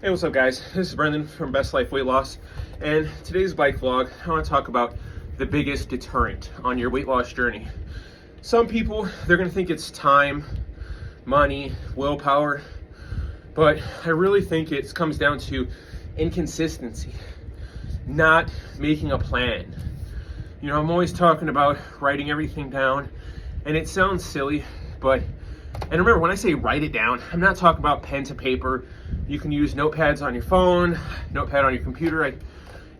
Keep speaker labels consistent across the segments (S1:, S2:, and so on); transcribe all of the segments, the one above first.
S1: Hey, what's up, guys? This is Brendan from Best Life Weight Loss, and today's bike vlog, I want to talk about the biggest deterrent on your weight loss journey. Some people, they're going to think it's time, money, willpower, but I really think it comes down to inconsistency, not making a plan. You know, I'm always talking about writing everything down, and it sounds silly, and remember, when I say write it down, I'm not talking about pen to paper. You can use notepads on your phone, notepad on your computer. I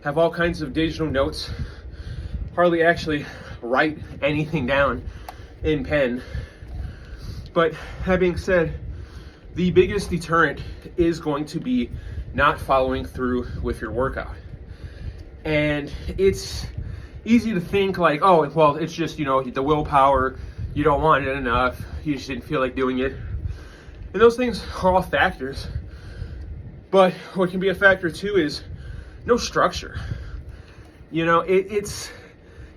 S1: have all kinds of digital notes. Hardly actually write anything down in pen. But that being said, the biggest deterrent is going to be not following through with your workout. And it's easy to think like, oh, well, it's just, the willpower. You don't want it enough. You just didn't feel like doing it. And those things are all factors. But what can be a factor too is no structure. It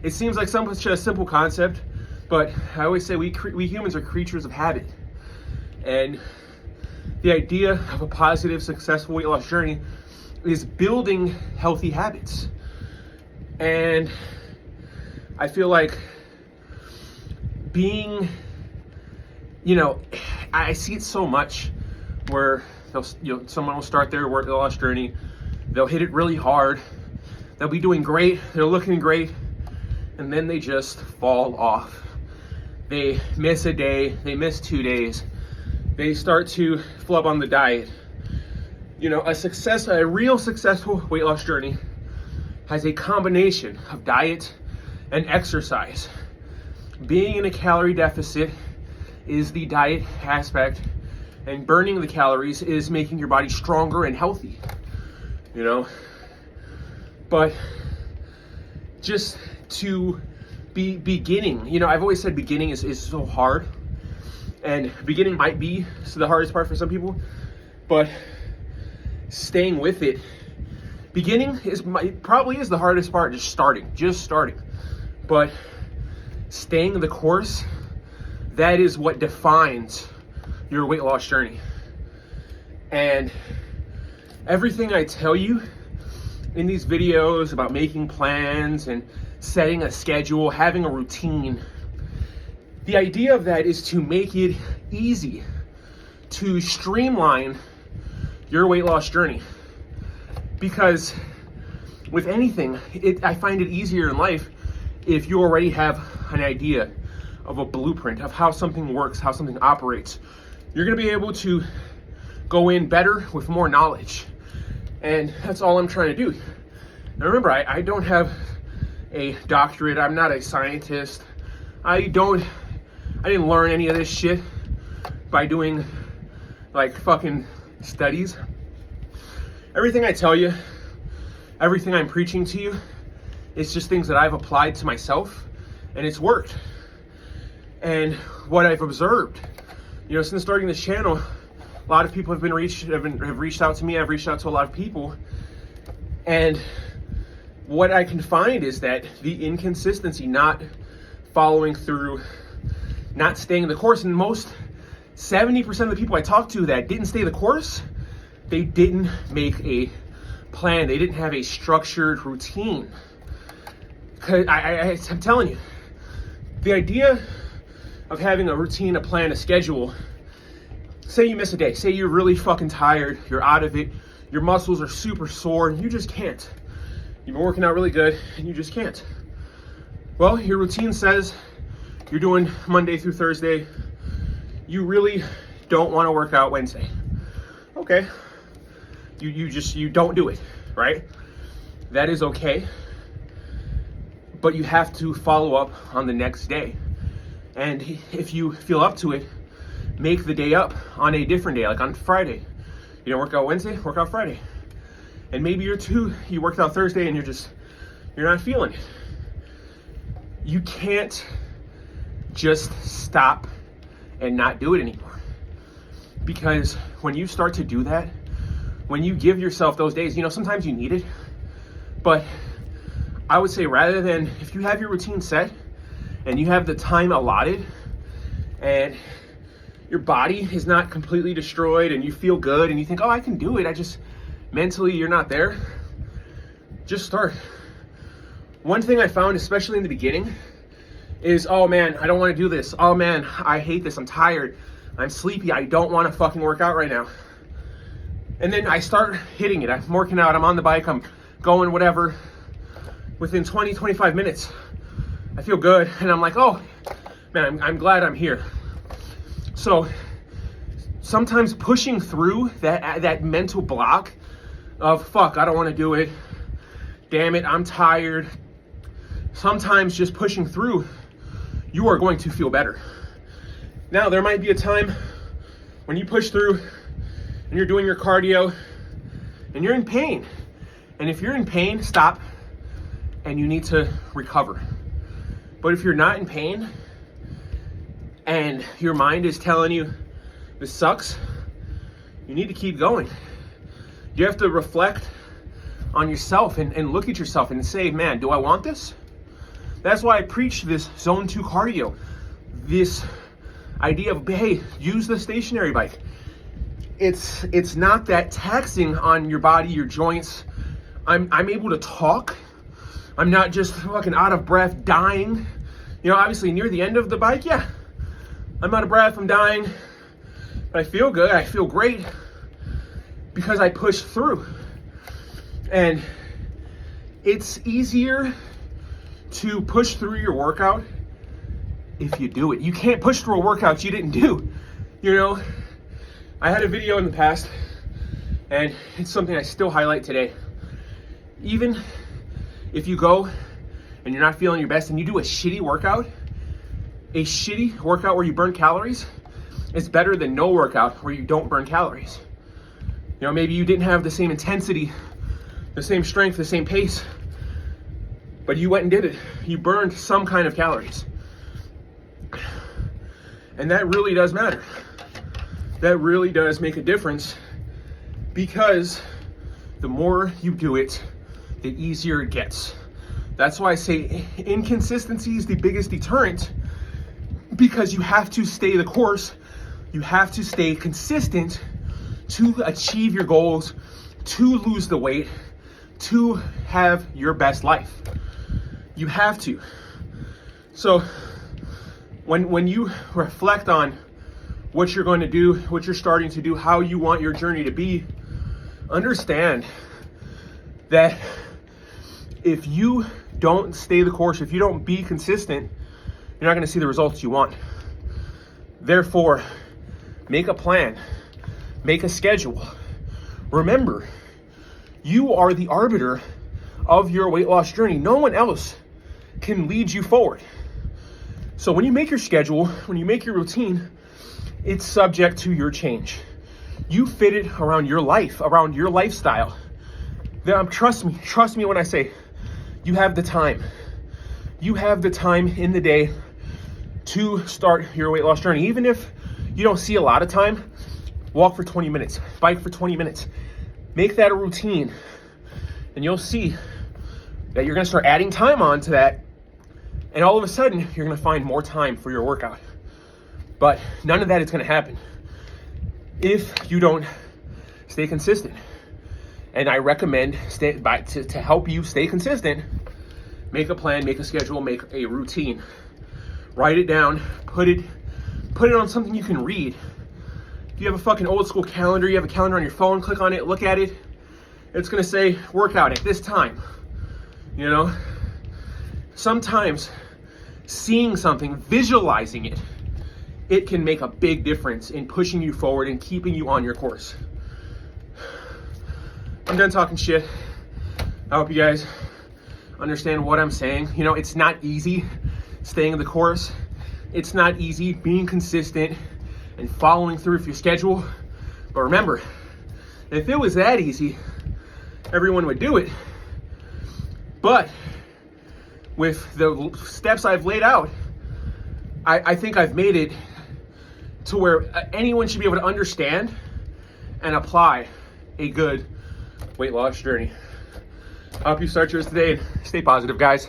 S1: seems like such a simple concept, but I always say we humans are creatures of habit. And the idea of a positive, successful weight loss journey is building healthy habits. And I feel like I see it so much where someone will start their weight loss journey, they'll hit it really hard, they'll be doing great, they're looking great, and then they just fall off. They miss a day, they miss 2 days, they start to flub on the diet. A real successful weight loss journey has a combination of diet and exercise. Being in a calorie deficit is the diet aspect, and burning the calories is making your body stronger and healthy, But just to be beginning, I've always said beginning is so hard, and beginning might be the hardest part for some people, but staying with it, beginning probably is the hardest part, just starting. But staying the course, that is what defines your weight loss journey. And everything I tell you in these videos about making plans and setting a schedule, having a routine, the idea of that is to make it easy, to streamline your weight loss journey. Because with anything, I find it easier in life if you already have an idea of a blueprint of how something works, how something operates. You're gonna be able to go in better with more knowledge. And that's all I'm trying to do. Now remember, I don't have a doctorate, I'm not a scientist. I didn't learn any of this shit by doing like fucking studies. Everything I tell you, everything I'm preaching to you, it's just things that I've applied to myself, and it's worked. And what I've observed, since starting this channel, a lot of people have reached out to me. I've reached out to a lot of people, and what I can find is that the inconsistency, not following through, not staying the course, and 70% of the people I talked to that didn't stay the course, they didn't make a plan. They didn't have a structured routine. Because I'm telling you, the idea of having a routine, a plan, a schedule, say you miss a day, say you're really fucking tired, you're out of it, your muscles are super sore, and you just can't. You've been working out really good, and you just can't. Well, your routine says you're doing Monday through Thursday. You really don't want to work out Wednesday. Okay. You don't do it, right? That is okay. But you have to follow up on the next day. And if you feel up to it, make the day up on a different day, like on Friday. You don't work out Wednesday, work out Friday. And maybe you worked out Thursday and you're not feeling it. You can't just stop and not do it anymore. Because when you start to do that, when you give yourself those days, sometimes you need it, but I would say rather than, if you have your routine set and you have the time allotted and your body is not completely destroyed and you feel good and you think, oh, I can do it. I just mentally, you're not there. Just start. One thing I found, especially in the beginning, is, oh man, I don't want to do this. Oh man, I hate this. I'm tired. I'm sleepy. I don't want to fucking work out right now. And then I start hitting it. I'm working out. I'm on the bike. I'm going whatever. Within 20, 25 minutes, I feel good. And I'm like, oh man, I'm glad I'm here. So sometimes pushing through that mental block of, fuck, I don't want to do it. Damn it, I'm tired. Sometimes just pushing through, you are going to feel better. Now, there might be a time when you push through and you're doing your cardio and you're in pain. And if you're in pain, stop and you need to recover. But if you're not in pain and your mind is telling you this sucks, you need to keep going. You have to reflect on yourself and look at yourself and say, man, do I want this? That's why I preach this zone 2 cardio. This idea of, hey, use the stationary bike. It's not that taxing on your body, your joints. I'm able to talk. I'm not just fucking out of breath, dying. You know, obviously near the end of the bike, yeah, I'm out of breath, I'm dying, but I feel good, I feel great because I pushed through. And it's easier to push through your workout if you do it. You can't push through a workout you didn't do. You know, I had a video in the past, and it's something I still highlight today. Even if you go and you're not feeling your best and you do a shitty workout where you burn calories is better than no workout where you don't burn calories. You know, maybe you didn't have the same intensity, the same strength, the same pace, but you went and did it. You burned some kind of calories. And that really does matter. That really does make a difference, because the more you do it, the easier it gets. That's why I say inconsistency is the biggest deterrent, because you have to stay the course. You have to stay consistent to achieve your goals, to lose the weight, to have your best life. You have to. So when you reflect on what you're going to do, what you're starting to do, how you want your journey to be, understand that if you don't stay the course, if you don't be consistent, you're not going to see the results you want. Therefore, make a plan, make a schedule. Remember, you are the arbiter of your weight loss journey. No one else can lead you forward. So when you make your schedule, when you make your routine, it's subject to your change. You fit it around your life, around your lifestyle. Then trust me when I say you have the time. You have the time in the day to start your weight loss journey. Even if you don't see a lot of time, walk for 20 minutes, bike for 20 minutes. Make that a routine, and you'll see that you're gonna start adding time onto that, and all of a sudden, you're gonna find more time for your workout. But none of that is gonna happen if you don't stay consistent. And I recommend to help you stay consistent, make a plan, make a schedule, make a routine. Write it down, put it on something you can read. If you have a fucking old school calendar, you have a calendar on your phone, click on it, look at it. It's gonna say workout at this time. You know, sometimes seeing something, visualizing it, it can make a big difference in pushing you forward and keeping you on your course. I'm done talking shit. I hope you guys understand what I'm saying. You know, it's not easy staying the course. It's not easy being consistent and following through with your schedule. But remember, if it was that easy, everyone would do it. But with the steps I've laid out, I think I've made it to where anyone should be able to understand and apply a good weight loss journey. I hope you start yours today and stay positive, guys.